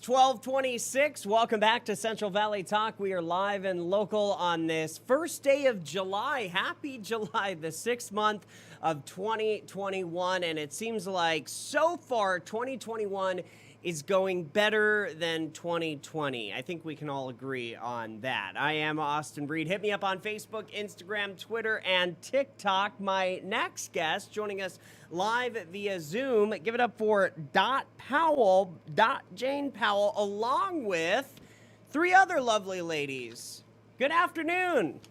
12:26. Welcome back to Central Valley Talk. We are live and local on this first day of July. Happy July, the 6th month of 2021. And it seems like so far 2021 is going better than 2020. I think we can all agree on that. I am Austin Breed. Hit me up on Facebook, Instagram, Twitter, and TikTok. My next guest joining us live via Zoom. Give it up for Jane Powell, along with three other lovely ladies. Good afternoon.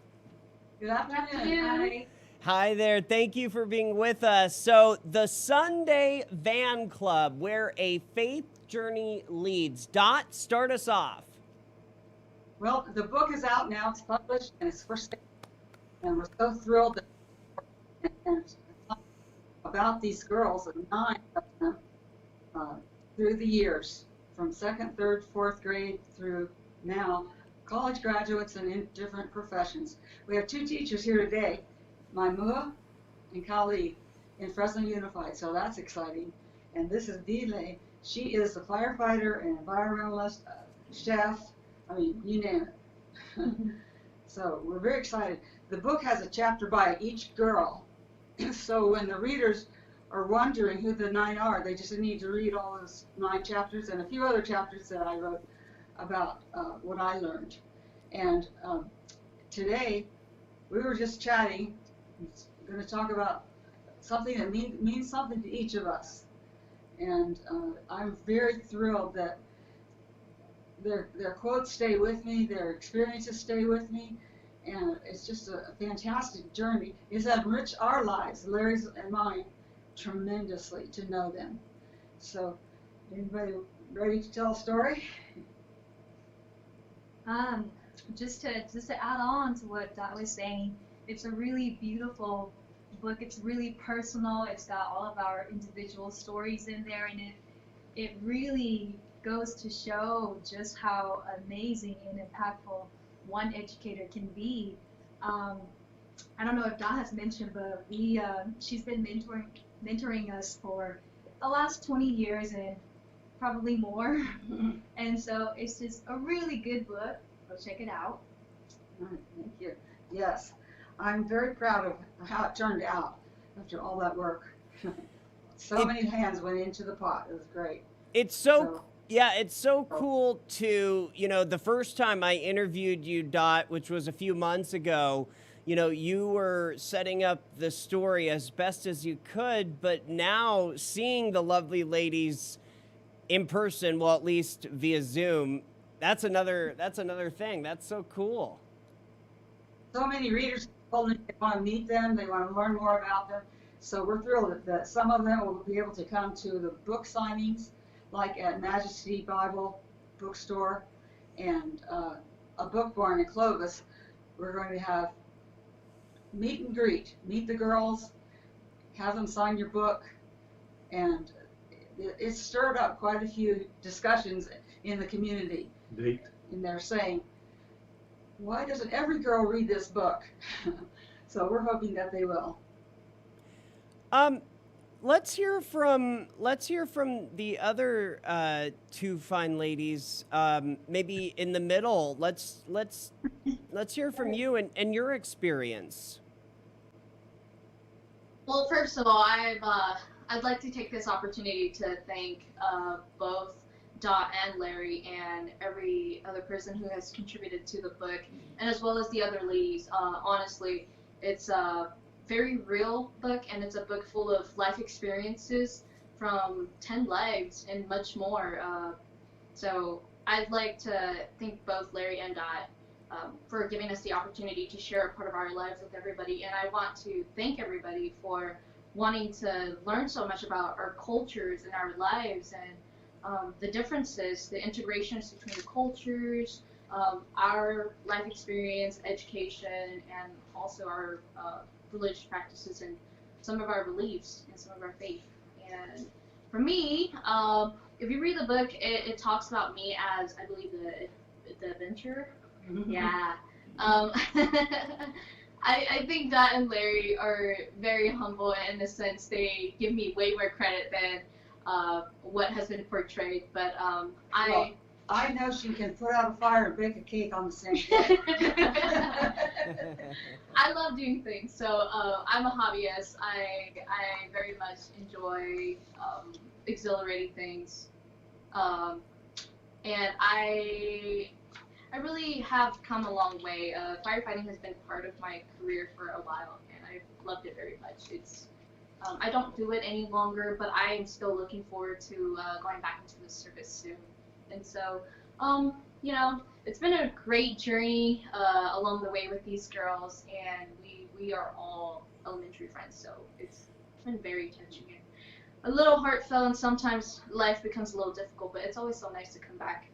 Good afternoon. Hi there. Thank you for being with us. So, the Sunday Van Club, where a faith journey leads. Dot, start us off. Well, the book is out now. It's published and it's for sale. And we're so thrilled and about these girls, 9 of them, through the years, from 2nd, 3rd, 4th grade through now, college graduates and in different professions. We have 2 teachers here today, Maimua and Kali in Fresno Unified, so that's exciting. And this is Dile. She is a firefighter and environmentalist, chef, I mean, you name it. So we're very excited. The book has a chapter by each girl. So when the readers are wondering who the 9 are, they just need to read all those 9 chapters and a few other chapters that I wrote about what I learned. And today we were just chatting. I'm going to talk about something that means something to each of us. And I'm very thrilled that their quotes stay with me, their experiences stay with me, and it's just a fantastic journey. It's enriched our lives, Larry's and mine, tremendously to know them. So, anybody ready to tell a story? Just to add on to what Dot was saying, it's a really beautiful book. It's really personal. It's got all of our individual stories in there, and it really goes to show just how amazing and impactful one educator can be. I don't know if Dot has mentioned, but she's been mentoring us for the last 20 years and probably more. And so it's just a really good book. Go check it out. All right, thank you. Yes, I'm very proud of how it turned out after all that work. Many hands went into the pot. It was great. It's so cool to, the first time I interviewed you, Dot, which was a few months ago, you were setting up the story as best as you could, but now seeing the lovely ladies in person, well, at least via Zoom, that's another thing. That's so cool. So many readers told me they want to meet them, they want to learn more about them. So we're thrilled that some of them will be able to come to the book signings, like at Majesty Bible Bookstore and a book barn in Clovis. We're going to have meet and greet, meet the girls, have them sign your book, and it's stirred up quite a few discussions in the community. And they're saying, why doesn't every girl read this book? So we're hoping that they will. Let's hear from the other 2 fine ladies. Maybe in the middle. Let's hear from you and your experience. Well, first of all, I'd like to take this opportunity to thank both Dot and Larry and every other person who has contributed to the book, and as well as the other ladies. Honestly, it's a very real book, and it's a book full of life experiences from 10 lives and much more. So I'd like to thank both Larry and Dot for giving us the opportunity to share a part of our lives with everybody, and I want to thank everybody for wanting to learn so much about our cultures and our lives and the differences, the integrations between the cultures, our life experience, education, and also our religious practices and some of our beliefs and some of our faith. And for me, if you read the book, it talks about me as, I believe, the adventurer. Yeah. I think Dot and Larry are very humble in the sense they give me way more credit than what has been portrayed. But I know she can put out a fire and bake a cake on the same day. I love doing things, so I'm a hobbyist. I very much enjoy exhilarating things, and I really have come a long way. Firefighting has been part of my career for a while, and I've loved it very much. It's I don't do it any longer, but I am still looking forward to going back into the service soon. And so, you know, it's been a great journey along the way with these girls, and we are all elementary friends, so it's been very touching and a little heartfelt, and sometimes life becomes a little difficult, but it's always so nice to come back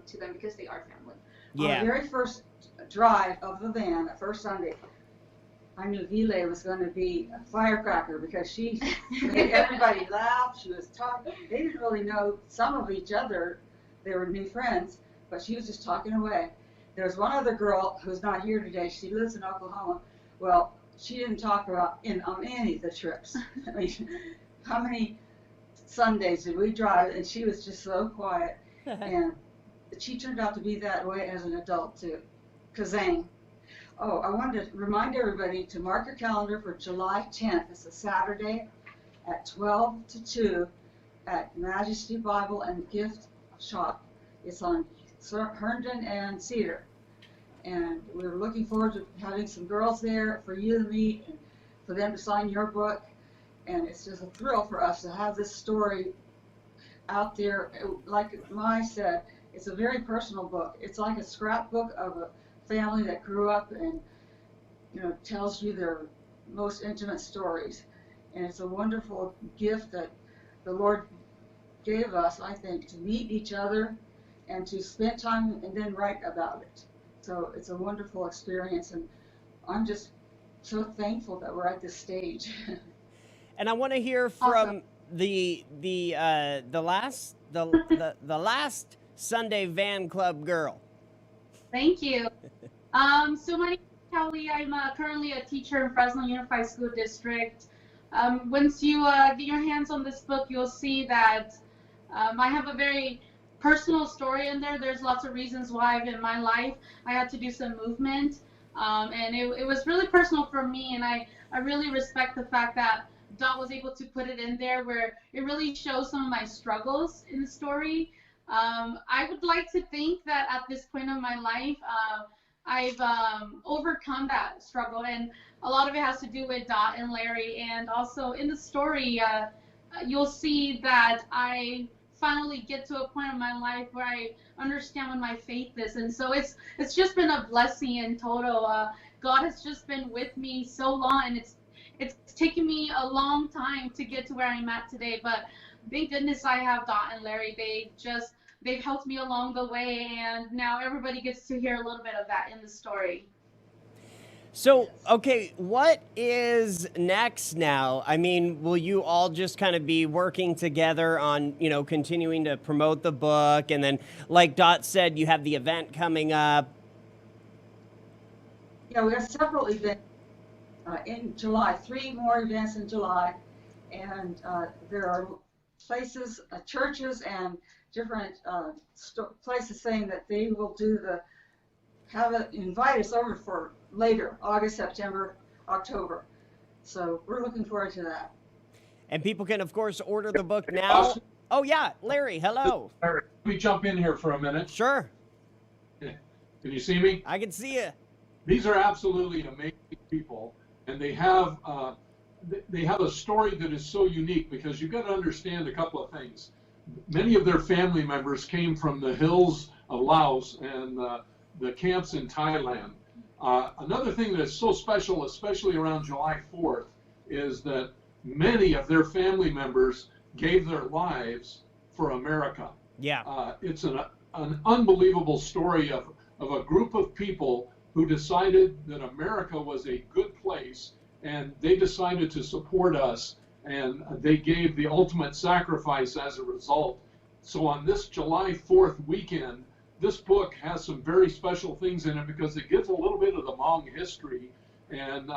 to them because they are family. Yeah. On the very first drive of the van, that first Sunday, I knew Vile was going to be a firecracker because she made everybody laugh. She was talking. They didn't really know some of each other. They were new friends, but she was just talking away. There's one other girl who's not here today. She lives in Oklahoma. Well, she didn't talk about on any of the trips. I mean, how many Sundays did we drive? And she was just so quiet. And she turned out to be that way as an adult too. Kazang. Oh, I wanted to remind everybody to mark your calendar for July 10th. It's a Saturday at 12 to 2 at Majesty Bible and Gift Shop. It's on Herndon and Cedar. And we're looking forward to having some girls there for you to meet and for them to sign your book. And it's just a thrill for us to have this story out there. Like Mai said, it's a very personal book. It's like a scrapbook of a family that grew up and, you know, tells you their most intimate stories. And it's a wonderful gift that the Lord gave us, I think, to meet each other and to spend time and then write about it. So it's a wonderful experience, and I'm just so thankful that we're at this stage. And I want to hear from the last Sunday Van Club girl. Thank you. So my name is Kelly. I'm currently a teacher in Fresno Unified School District. Once you get your hands on this book, you'll see that I have a very personal story in there. There's lots of reasons why in my life I had to do some movement. And it was really personal for me, and I really respect the fact that Dot was able to put it in there where it really shows some of my struggles in the story. I would like to think that at this point of my life, I've overcome that struggle, and a lot of it has to do with Dot and Larry. And also in the story, you'll see that I finally get to a point in my life where I understand what my faith is, and so it's just been a blessing in total. God has just been with me so long, and it's taken me a long time to get to where I'm at today, but thank goodness I have Dot and Larry. They've helped me along the way, and now everybody gets to hear a little bit of that in the story. So, okay, what is next now? I mean, will you all just kind of be working together on, you know, continuing to promote the book? And then, like Dot said, you have the event coming up. Yeah, we have several events in July, 3 more events in July. And there are places, churches and different places saying that they will do invite us over for later, August, September, October. So we're looking forward to that. And people can, of course, order the book now. Oh, yeah. Larry, hello. Let me jump in here for a minute. Sure. Can you see me? I can see you. These are absolutely amazing people, and they have a story that is so unique because you've got to understand a couple of things. Many of their family members came from the hills of Laos and the camps in Thailand. Another thing that's so special, especially around July 4th, is that many of their family members gave their lives for America. Yeah. It's an unbelievable story of a group of people who decided that America was a good place, and they decided to support us, and they gave the ultimate sacrifice as a result. So on this July 4th weekend, this book has some very special things in it because it gives a little bit of the Hmong history. And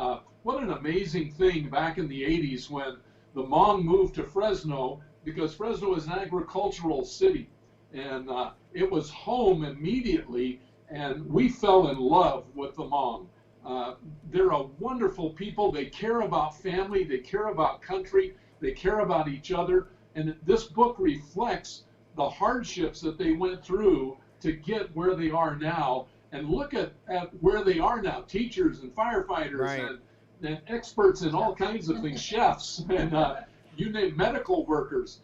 what an amazing thing back in the 80s when the Hmong moved to Fresno, because Fresno is an agricultural city. And it was home immediately, and we fell in love with the Hmong. They're a wonderful people. They care about family, they care about country, they care about each other. And this book reflects the hardships that they went through to get where they are now. And look at where they are now, teachers and firefighters, Right. and experts in all kinds of things, chefs, and you name medical workers.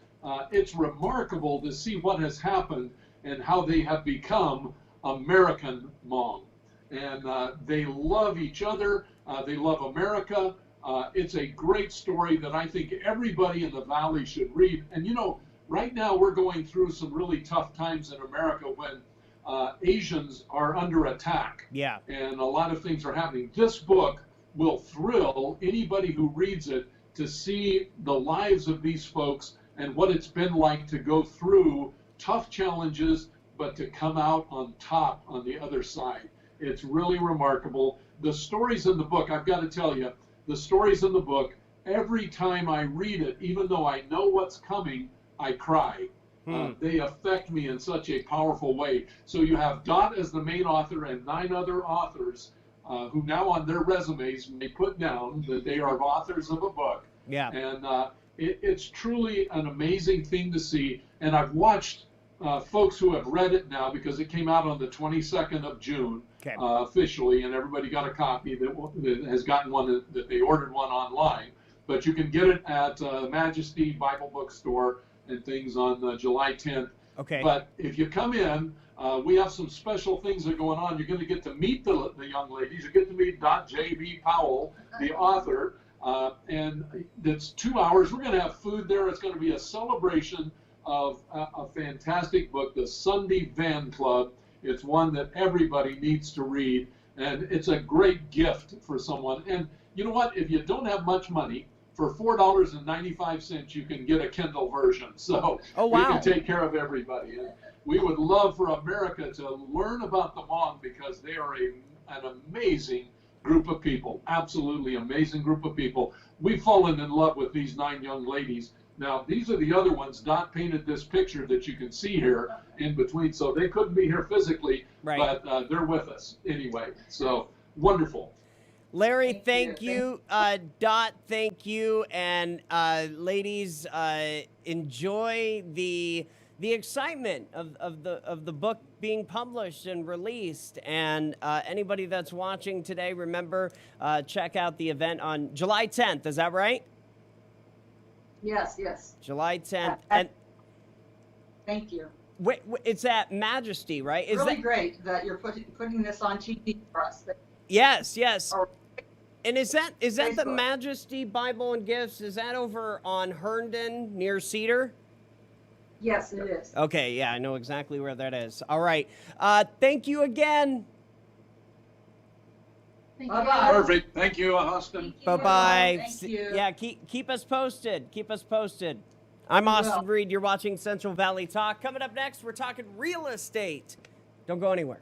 It's remarkable to see what has happened and how they have become American Hmong. And they love each other, they love America. It's a great story that I think everybody in the Valley should read. And you know, right now we're going through some really tough times in America when Asians are under attack. Yeah. And a lot of things are happening. This book will thrill anybody who reads it to see the lives of these folks and what it's been like to go through tough challenges, but to come out on top on the other side. It's really remarkable. The stories in the book, I've got to tell you, the stories in the book, every time I read it, even though I know what's coming, I cry. They affect me in such a powerful way. So you have Dot as the main author and 9 other authors who now on their resumes may put down that they are authors of a book. Yeah. And it's truly an amazing thing to see. And I've watched folks who have read it now because it came out on the 22nd of June officially, and everybody got a copy that has gotten one that they ordered one online. But you can get it at Majesty Bible Bookstore and things on July 10th. Okay. But if you come in, we have some special things that are going on. You're going to get to meet the young ladies. You get to meet J.B. Powell, the author, and it's 2 hours. We're going to have food there. It's going to be a celebration of a fantastic book, The Sunday Van Club. It's one that everybody needs to read, and it's a great gift for someone. And you know what? If you don't have much money, for $4.95, you can get a Kindle version. So we can take care of everybody. And we would love for America to learn about the Hmong because they are an amazing group of people, absolutely amazing group of people. We've fallen in love with these 9 young ladies. Now, these are the other ones. Dot painted this picture that you can see here in between. So they couldn't be here physically, but they're with us anyway. So wonderful. Larry, thank you. Dot, thank you. And ladies, enjoy the excitement of the book being published and released. And anybody that's watching today, remember, check out the event on July 10th. Is that right? Yes, yes. July 10th. And thank you. wait, it's at Majesty, right? Is really great that you're putting this on TV for us. Yes, yes. Or and is that Facebook. the Majesty Bible and Gifts? Is that over on Herndon near Cedar? Yes, it is. Okay, yeah, I know exactly where that is. All right. Thank you again. Bye-bye. Perfect. Thank you, Austin. Bye-bye. Thank you. Yeah, keep us posted. Keep us posted. I'm Austin Reed. You're watching Central Valley Talk. Coming up next, we're talking real estate. Don't go anywhere.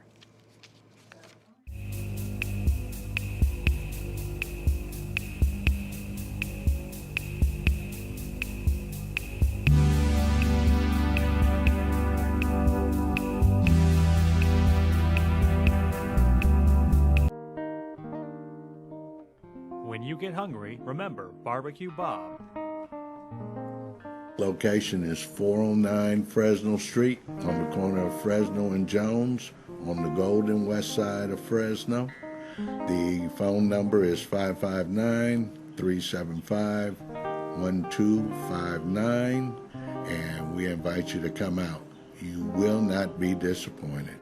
When you get hungry, remember Barbecue Bob. Location is 409 Fresno Street on the corner of Fresno and Jones on the Golden West side of Fresno. The phone number is 559-375-1259, and we invite you to come out. You will not be disappointed.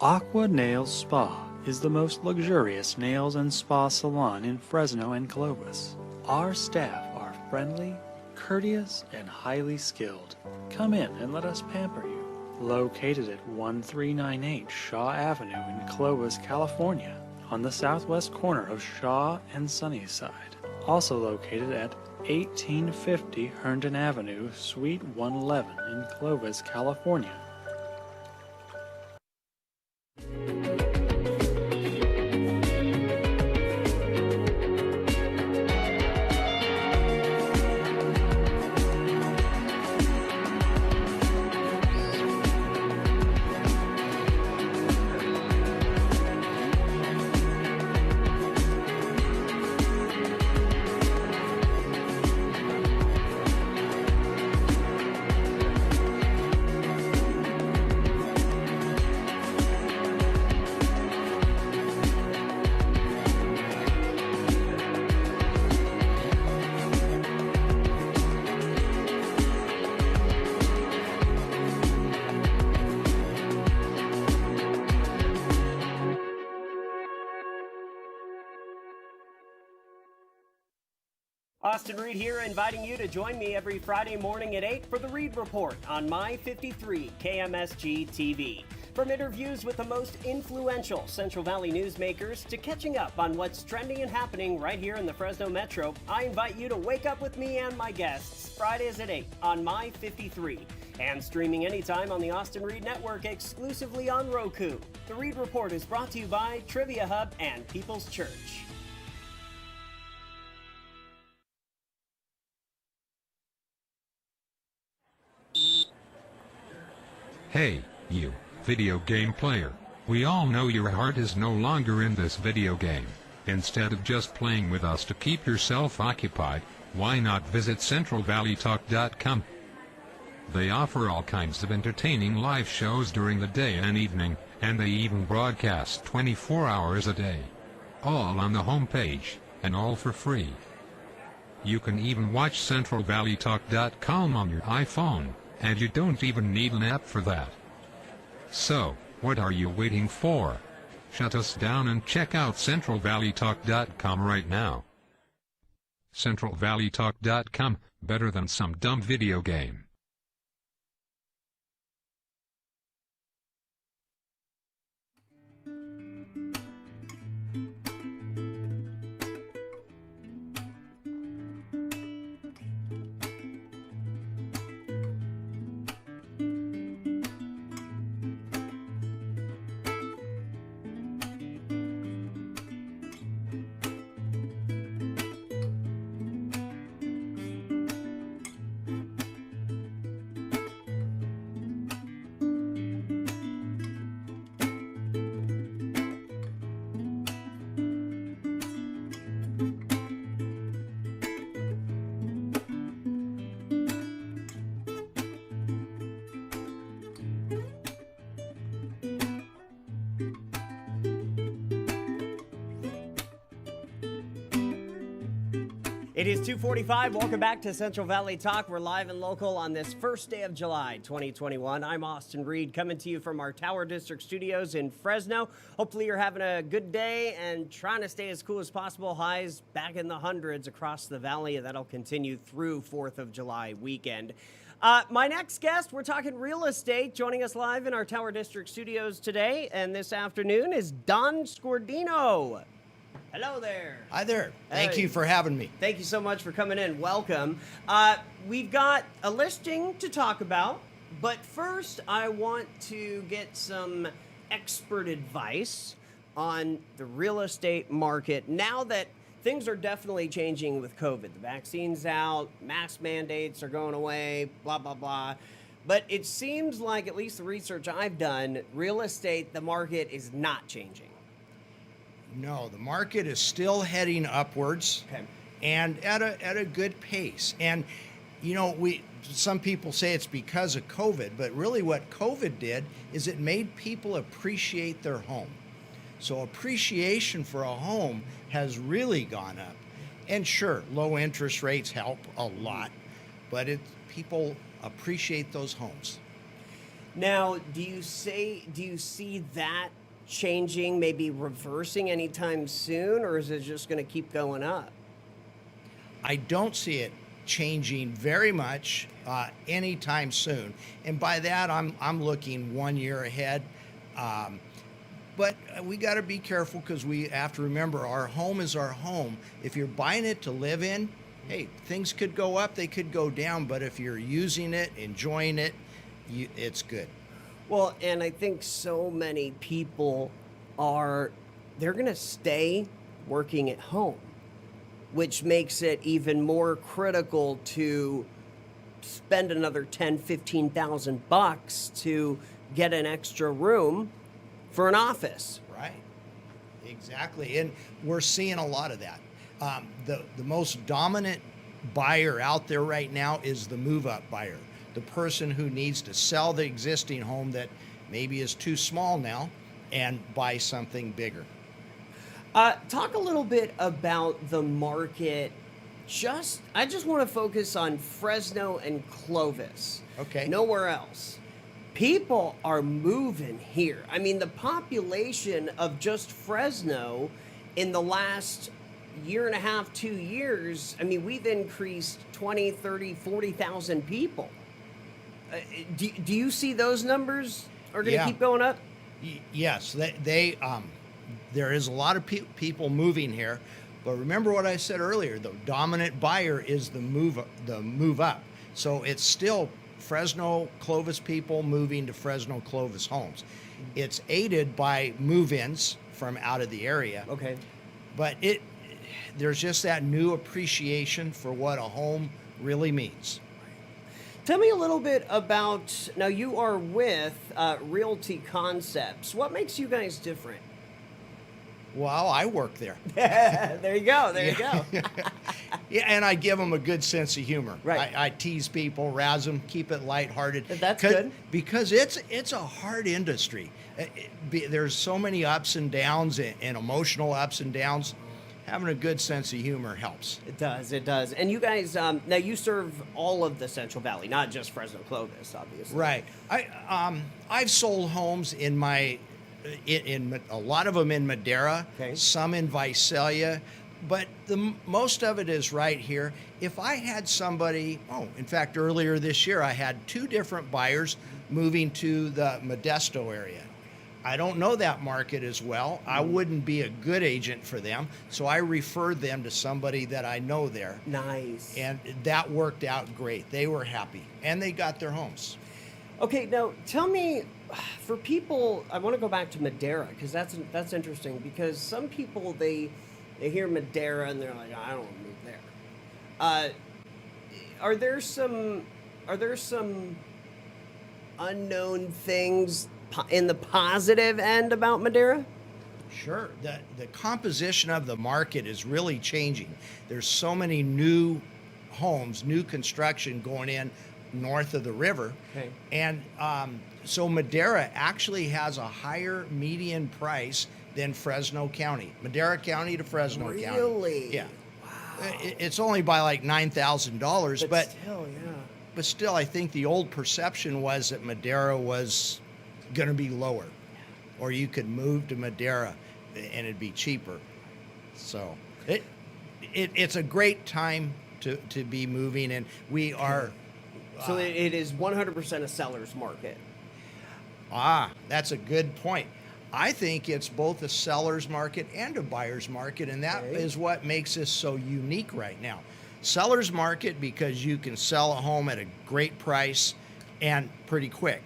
Aqua Nails Spa is the most luxurious nails and spa salon in Fresno and Clovis. Our staff are friendly, courteous and highly skilled. Come in and let us pamper you. Located at 1398 Shaw Avenue in Clovis, California, on the southwest corner of Shaw and Sunnyside. Also located at 1850 Herndon Avenue, Suite 111 in Clovis, California. Austin Reed here, inviting you to join me every Friday morning at 8 for the Reed Report on My 53 KMSG TV. From interviews with the most influential Central Valley newsmakers to catching up on what's trending and happening right here in the Fresno Metro, I invite you to wake up with me and my guests Fridays at 8 on My 53 and streaming anytime on the Austin Reed Network exclusively on Roku. The Reed Report is brought to you by Trivia Hub and People's Church. Hey, you, video game player. We all know your heart is no longer in this video game. Instead of just playing with us to keep yourself occupied, why not visit CentralValleyTalk.com? They offer all kinds of entertaining live shows during the day and evening, and they even broadcast 24 hours a day. All on the homepage, and all for free. You can even watch CentralValleyTalk.com on your iPhone, and you don't even need an app for that. So, what are you waiting for? Shut us down and check out CentralValleyTalk.com right now. CentralValleyTalk.com, better than some dumb video game. It is 2:45. Welcome back to Central Valley Talk. We're live and local on this first day of July 2021. I'm Austin Reed, coming to you from our Tower District studios in Fresno. Hopefully you're having a good day and trying to stay as cool as possible. Highs back in the hundreds across the valley, and that'll continue through 4th of July weekend. My next guest, we're talking real estate. Joining us live in our Tower District studios today and this afternoon is Don Scordino. Hello there. Hi there. Thank Hey. you for having me. Thank you so much for coming in. Welcome. We've got a listing to talk about, but first I want to get some expert advice on the real estate market now that things are definitely changing with COVID. The vaccine's out, mask mandates are going away, blah, blah, blah. But it seems like, at least the research I've done, real estate, the market is not changing. No, the market is still heading upwards, Okay. and at a good pace. And you know, some people say it's because of COVID, but really what COVID did is it made people appreciate their home. So appreciation for a home has really gone up. And sure, low interest rates help a lot, but people appreciate those homes. Now, do you see that changing, maybe reversing anytime soon, or is it just going to keep going up? I don't see it changing very much anytime soon. And by that, I'm looking 1 year ahead. But we got to be careful because we have to remember our home is our home. If you're buying it to live in, hey, things could go up, they could go down. But if you're using it, enjoying it, it's good. Well, and I think so many people they're going to stay working at home, which makes it even more critical to spend another $10,000-15,000 to get an extra room for an office. Right. Exactly. And we're seeing a lot of that. The most dominant buyer out there right now is the move-up buyer, the person who needs to sell the existing home that maybe is too small now and buy something bigger. Talk a little bit about the market. I just want to focus on Fresno and Clovis. Okay. Nowhere else. People are moving here. I mean, the population of just Fresno in the last year and a half, 2 years, I mean, we've increased 20, 30, 40,000 people. Do you see those numbers are going to keep going up? Yes, there is a lot of people moving here, but remember what I said earlier, the dominant buyer is the move up. So it's still Fresno Clovis people moving to Fresno Clovis homes. It's aided by move-ins from out of the area. Okay. But there's just that new appreciation for what a home really means. Tell me a little bit about, now you are with Realty Concepts. What makes you guys different? Well, I work there. There you go. There you go. Yeah, and I give them a good sense of humor. Right. I tease people, razz them, keep it lighthearted. That's good. Because it's a hard industry. There's so many ups and downs and emotional ups and downs. Having a good sense of humor helps. It does. It does. And you guys, now you serve all of the Central Valley, not just Fresno Clovis, obviously. Right. I've sold homes in a lot of them in Madera, okay, some in Visalia, but most of it is right here. If I had somebody, in fact, earlier this year, I had 2 different buyers moving to the Modesto area. I don't know that market as well. I wouldn't be a good agent for them, so I referred them to somebody that I know there. Nice. And that worked out great. They were happy, and they got their homes. Okay, now tell me, for people, I want to go back to Madera because that's interesting because some people they hear Madera and they're like, I don't want to move there. Are there some unknown things in the positive end about Madera? Sure. The composition of the market is really changing. There's so many new homes, new construction going in north of the river. Okay. And so Madera actually has a higher median price than Fresno County. Madera County to Fresno County. Really? Yeah. Wow. It's only by like $9,000, but still, yeah. But still, I think the old perception was that Madera was going to be lower, or you could move to Madera and it'd be cheaper. So it's a great time to be moving, and we are. So it is 100% a seller's market. That's a good point. I think it's both a seller's market and a buyer's market, and that is what makes this so unique right now. Seller's market because you can sell a home at a great price and pretty quick.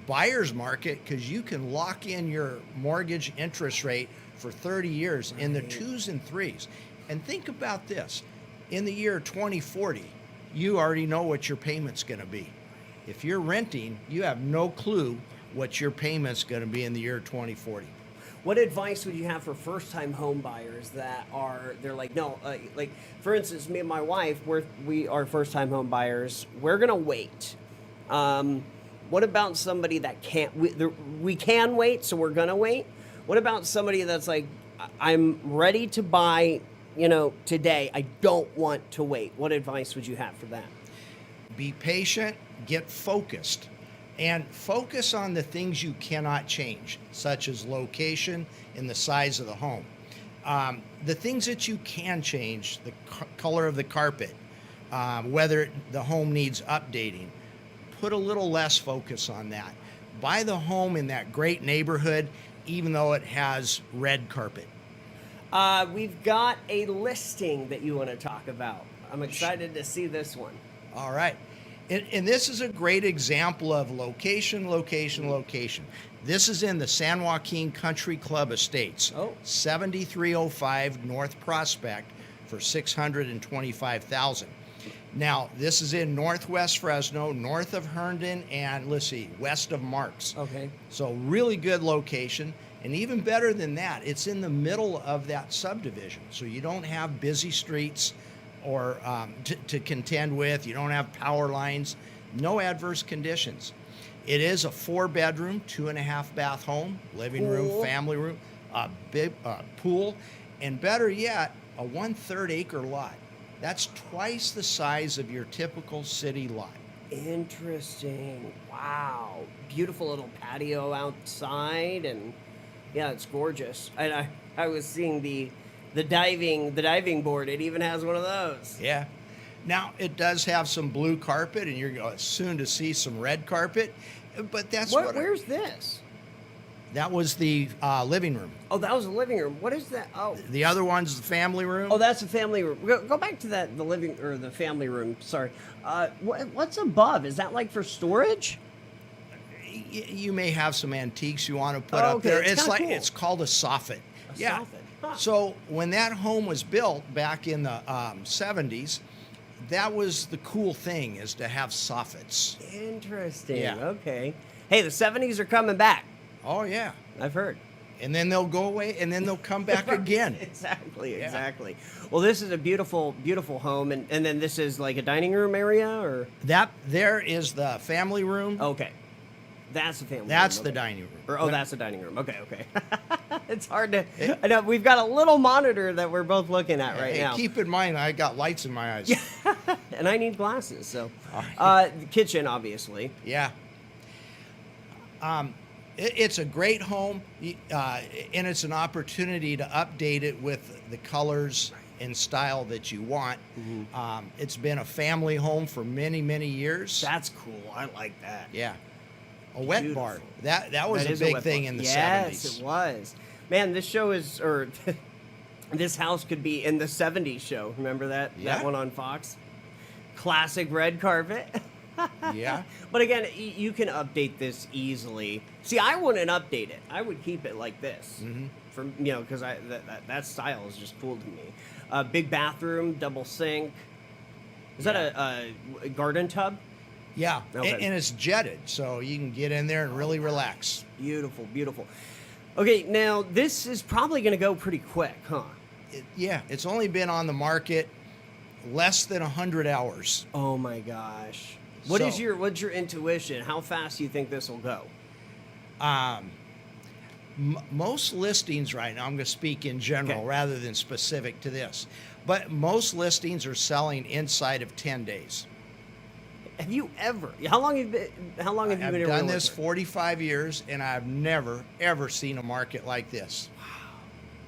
Buyer's market because you can lock in your mortgage interest rate for 30 years in the 2s and 3s. And think about this. In the year 2040, you already know what your payment's going to be. If you're renting, you have no clue what your payment's going to be in the year 2040. What advice would you have for first-time home buyers they're like, no, like for instance, me and my wife, we are first-time home buyers. We're gonna wait. What about somebody that can't? We can wait, so we're gonna wait. What about somebody that's like, I'm ready to buy, today. I don't want to wait. What advice would you have for that? Be patient. Get focused. And focus on the things you cannot change, such as location and the size of the home. The things that you can change, the color of the carpet, whether the home needs updating. Put a little less focus on that. Buy the home in that great neighborhood, even though it has red carpet. We've got a listing that you want to talk about. I'm excited to see this one. All right. And this is a great example of location, location, location. This is in the San Joaquin Country Club Estates, 7305 North Prospect for $625,000. Now, this is in Northwest Fresno, north of Herndon, and let's see, west of Marks. Okay. So really good location. And even better than that, it's in the middle of that subdivision. So you don't have busy streets or to contend with. You don't have power lines, no adverse conditions. It is a 4-bedroom, 2.5-bath home, living room, family room, a big pool, and better yet, a 1/3 acre lot. That's twice the size of your typical city lot. Interesting. Wow. Beautiful little patio outside, and yeah, it's gorgeous. And I was seeing the diving board. It even has one of those. Yeah. Now, it does have some blue carpet, and you're soon to see some red carpet, but that's Where's this? That was the living room. Oh, that was the living room. What is that? Oh, The other one's the family room. oh, that's the family room. Go back to that, the living or the family room. Sorry. What's above? Is that like for storage? You may have some antiques you want to put up there. It's like cool. It's called a soffit. Yeah. Soffit. Huh. So when that home was built back in the 70s, that was the cool thing, is to have soffits. Interesting. Yeah. Okay. Hey, the 70s are coming back. Oh yeah. I've heard. And then they'll go away, and then they'll come back again. Exactly, Yeah. exactly. Well, this is a beautiful, beautiful home, and then this is like a dining room area, or? That there is the family room. Okay. That's the family That's room. the okay. dining room. Or, that's the dining room. Okay, okay. It's hard to... I know, we've got a little monitor that we're both looking at right Hey, now. keep in mind, I got lights in my eyes. And I need glasses, so... All the kitchen, obviously. Yeah. It's a great home, and it's an opportunity to update it with the colors and style that you want. It's been a family home for many, many years. That's cool. I like that. Yeah. A wet Beautiful. bar. That was That a is big wet thing bar. in the 70s. Yes, it was. Man, this show is... or this house could be in the 70s show. Remember that? Yeah. That one on Fox? Classic red carpet. Yeah. But again, you can update this easily. See, I wouldn't update it. I would keep it like this. For because that style is just cool to me. Big bathroom, double sink. Is that a garden tub? Yeah. Okay. And it's jetted, so you can get in there and really relax. Beautiful, beautiful. Okay, now this is probably going to go pretty quick, huh? Yeah. It's only been on the market less than 100 hours. Oh my gosh. What's So- your intuition? How fast do you think this will go? Most listings right now, I'm going to speak in general Okay. rather than specific to this, but most listings are selling inside of 10 days. Have you ever? How long have you been in I've real done this estate? 45 years, and I've never, ever seen a market like this.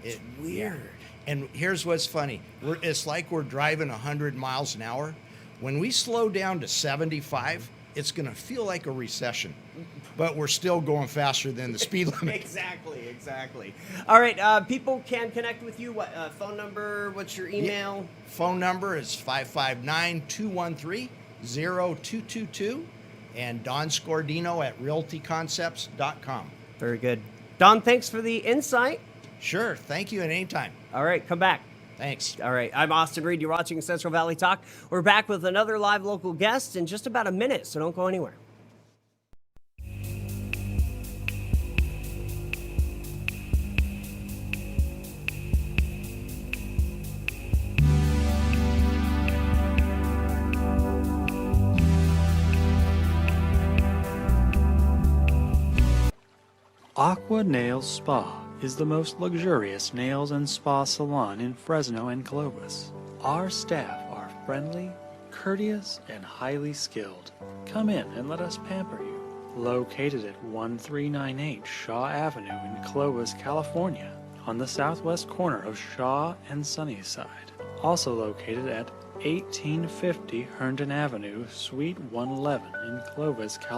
It's weird. And here's what's funny. It's like we're driving 100 miles an hour. When we slow down to 75, it's going to feel like a recession. But we're still going faster than the speed limit. Exactly. All right, people can connect with you. What phone number? What's your email? Phone number is 559-213-0222, and Don Scordino at realtyconcepts.com. Very good. Don, thanks for the insight. Sure. Thank you at any time. All right, come back. Thanks. All right, I'm Austin Reed. You're watching Central Valley Talk. We're back with another live local guest in just about a minute, so don't go anywhere. Aqua Nails Spa is the most luxurious nails and spa salon in Fresno and Clovis. Our staff are friendly, courteous, and highly skilled. Come in and let us pamper you. Located at 1398 Shaw Avenue in Clovis, California, on the southwest corner of Shaw and Sunnyside. Also located at 1850 Herndon Avenue, Suite 111 in Clovis, California.